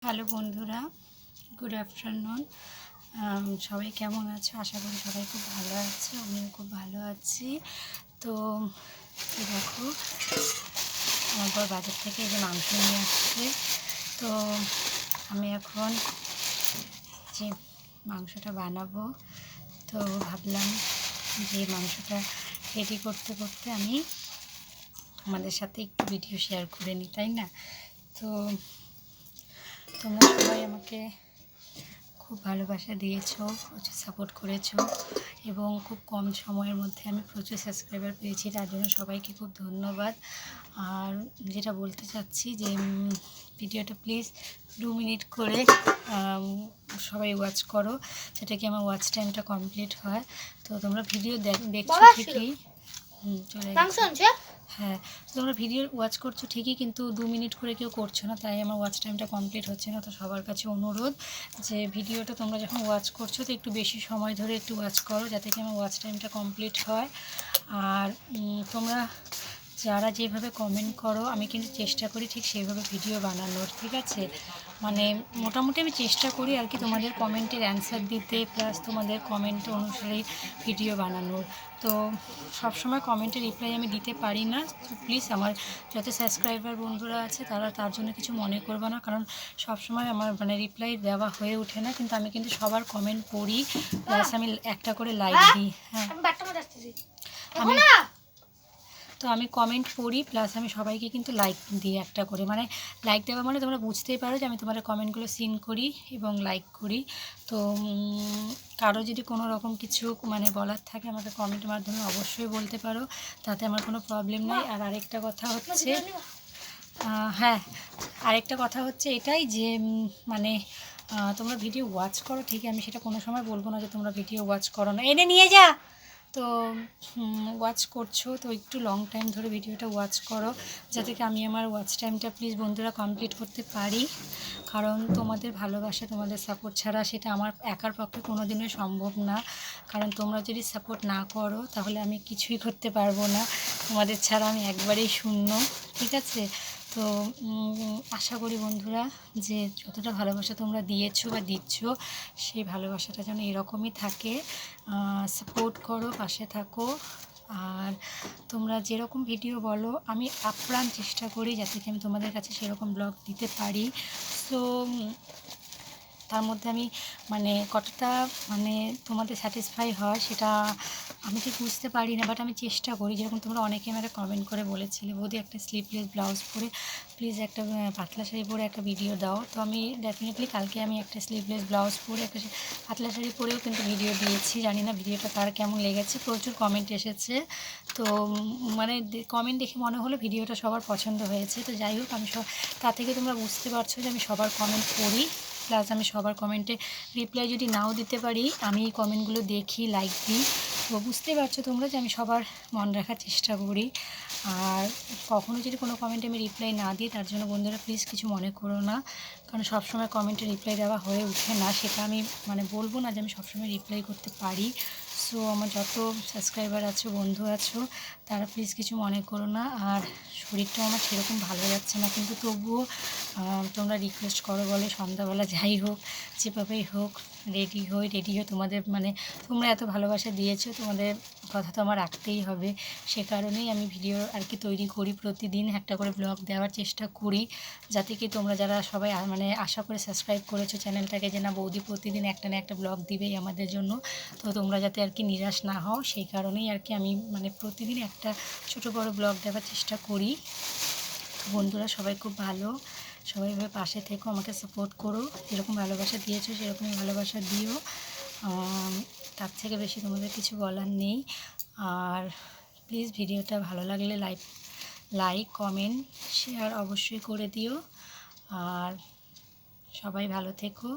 Hello বন্ধুরা, good afternoon. সবাই কেমন আছো? আশা করি সবাই খুব ভালো আছে। আমিও খুব ভালো আছি। তো দেখো, আমার পর বাজার থেকে এই যে মাংস নিয়ে আসছে। তো আমি এখন যে মাংসটা বানাবো, তো ভাবলাম যে মাংসটা রেডি করতে করতে আমি আমাদের সাথে একটু ভিডিও শেয়ার করে নিই, তাই না? তো তোমরা সবাই আমাকে খুব ভালোবাসা দিয়েছো, প্রচুর সাপোর্ট করেছো এবং খুব কম সময়ের মধ্যে আমি প্রচুর সাবস্ক্রাইবার পেয়েছি, তার জন্য সবাইকে খুব ধন্যবাদ। আর যেটা বলতে চাচ্ছি যে ভিডিওটা প্লিজ 2 মিনিট করে সবাই ওয়াচ করো, সেটা কি আমার ওয়াচ টাইমটা কমপ্লিট হয়। তো তোমরা ভিডিও দেখছো ঠিকই, চলে গেছে। হ্যাঁ, তোমরা ভিডিও ওয়াচ করছো ঠিকই, কিন্তু 2 মিনিট করে কেউ করছো না, তাই আমার ওয়াচ টাইমটা কমপ্লিট হচ্ছে না। তো সবার কাছে অনুরোধ যে ভিডিওটা তোমরা যখন ওয়াচ করছো তো একটু বেশি সময় ধরে একটু ওয়াচ করো, যাতে কি আমার ওয়াচ টাইমটা কমপ্লিট হয়। আর তোমরা যারা যেভাবে কমেন্ট করো, আমি কিন্তু চেষ্টা করি ঠিক সেইভাবে ভিডিও বানানোর, ঠিক আছে? মানে মোটামুটি আমি চেষ্টা করি আর কি তোমাদের কমেন্টের অ্যান্সার দিতে, প্লাস তোমাদের কমেন্ট অনুসারে ভিডিও বানানোর। তো সবসময় কমেন্টের রিপ্লাই আমি দিতে পারি না, তো প্লিজ আমার যত সাবস্ক্রাইবার বন্ধুরা আছে তারা তার জন্য কিছু মনে করবে না, কারণ সবসময় আমার মানে রিপ্লাই দেওয়া হয়ে ওঠে না, কিন্তু আমি কিন্তু সবার কমেন্ট পড়ি, প্লাস আমি একটা করে লাইক দিই। হ্যাঁ, আমি কমেন্ট পড়ি, প্লাস আমি সবাইকে কিন্তু লাইক দিই একটা করে। মানে লাইক দেওয়া মানে তোমরা বুঝতেই পারো যে আমি তোমাদের কমেন্টগুলো সিন করি এবং লাইক করি। তো কারো যদি কোনো রকম কিছু মানে বলার থাকে আমাকে কমেন্টের মাধ্যমে অবশ্যই বলতে পারো, তাতে আমার কোনো প্রবলেম নেই। আর আরেকটা কথা হচ্ছে, হ্যাঁ, আরেকটা কথা হচ্ছে এটাই যে মানে তোমরা ভিডিও ওয়াচ করো ঠিকই, আমি সেটা কোনো সময় বলবো না যে তোমরা ভিডিও ওয়াচ করো না, এনে নিয়ে যা। তো ওয়াচ করছো তো একটু লং টাইম ধরে ভিডিওটা ওয়াচ করো, যাতে কি আমি আমার ওয়াচ টাইমটা প্লিজ বন্ধুরা কমপ্লিট করতে পারি। কারণ তোমাদের ভালোবাসা, তোমাদের সাপোর্ট ছাড়া সেটা আমার একার পক্ষে কোনো দিনই সম্ভব না। কারণ তোমরা যদি সাপোর্ট না করো তাহলে আমি কিছুই করতে পারবো না, তোমাদের ছাড়া আমি একবারেই শূন্য, ঠিক আছে? তো আশা করি বন্ধুরা যে যতটা ভালোবাসা তোমরা দিয়েছো বা দিচ্ছ, সেই ভালোবাসাটা যেন এরকমই থাকে। সাপোর্ট করো, পাশে থাকো। আর তোমরা যেরকম ভিডিও বলো আমি আপ্রাণ চেষ্টা করি যাতে কি আমি তোমাদের কাছে সেরকম ব্লগ দিতে পারি। সো তার মধ্যে আমি মানে কতটা মানে তোমাদের স্যাটিসফাই হয় সেটা আমি ঠিক বুঝতে পারি না, বাট আমি চেষ্টা করি। যেরকম তোমরা অনেকে আমাকে কমেন্ট করে বলেছিলে, বৌদি একটা স্লিভলেস ব্লাউজ পরে প্লিজ একটা পাতলা শাড়ি পরে একটা ভিডিও দাও। তো আমি ডেফিনেটলি কালকে আমি একটা স্লিভলেস ব্লাউজ পরে একটা পাতলা শাড়ি পরেও কিন্তু ভিডিও দিয়েছি। জানি না ভিডিওটা কার কেমন লেগেছে, প্রচুর কমেন্ট এসেছে। তো মানে কমেন্ট দেখে মনে হলো ভিডিওটা সবার পছন্দ হয়েছে। তো যাই হোক, আমি তা থেকে তোমরা বুঝতে পারছো যে আমি সবার কমেন্ট পড়ি, প্লাস আমি সবার কমেন্টে রিপ্লাই যদি নাও দিতে পারি, আমি এই কমেন্টগুলো দেখি, লাইক দিই। তো বুঝতেই পারছো তোমরা যে আমি সবার মন রাখার চেষ্টা করি। আর কখনও যদি কোনো কমেন্টে আমি রিপ্লাই না দিই, তার জন্য বন্ধুরা প্লিজ কিছু মনে করো না, কারণ সবসময় কমেন্টে রিপ্লাই দেওয়া হয়ে ওঠে না। সেটা আমি মানে বলবো না যে আমি সবসময় রিপ্লাই করতে পারি। সো আমার যত সাবস্ক্রাইবার আছো, বন্ধু আছো, তারা প্লিজ কিছু মনে করো না। আর শরীরটাও আমার সেরকম ভালো যাচ্ছে না, কিন্তু তবুও তোমরা রিকোয়েস্ট করো বলে সন্ধ্যাবেলা যাই হোক, যেভাবেই হোক রেডি হই তোমাদের মানে তোমরা এত ভালোবাসা দিয়েছো, তোমাদের কথা তো আমার রাখতেই হবে। সে কারণেই আমি ভিডিও আর কি তৈরি করি, প্রতিদিন একটা করে ব্লগ দেওয়ার চেষ্টা করি, যাতে কি তোমরা যারা সবাই মানে আশা করে সাবস্ক্রাইব করেছো চ্যানেলটাকে যে না বৌদি প্রতিদিন একটা না একটা ব্লগ দিবেই আমাদের জন্য, তো তোমরা যাতে আর কি নিরাশ না হও, সেই কারণেই আর কি আমি মানে প্রতিদিন একটা ছোট বড় ব্লগ দেওয়ার চেষ্টা করি। বন্ধুরা সবাই খুব ভালো, সবাই ভাবে পাশে থেকো, আমাকে সাপোর্ট করো, যেরকম ভালোবাসা দিয়েছো সেরকমই ভালোবাসা দিও। তার থেকে বেশি তোমাদের কিছু বলার নেই। আর প্লিজ ভিডিওটা ভালো লাগলে লাইক কমেন্ট শেয়ার অবশ্যই করে দিও। আর সবাই ভালো থেকো।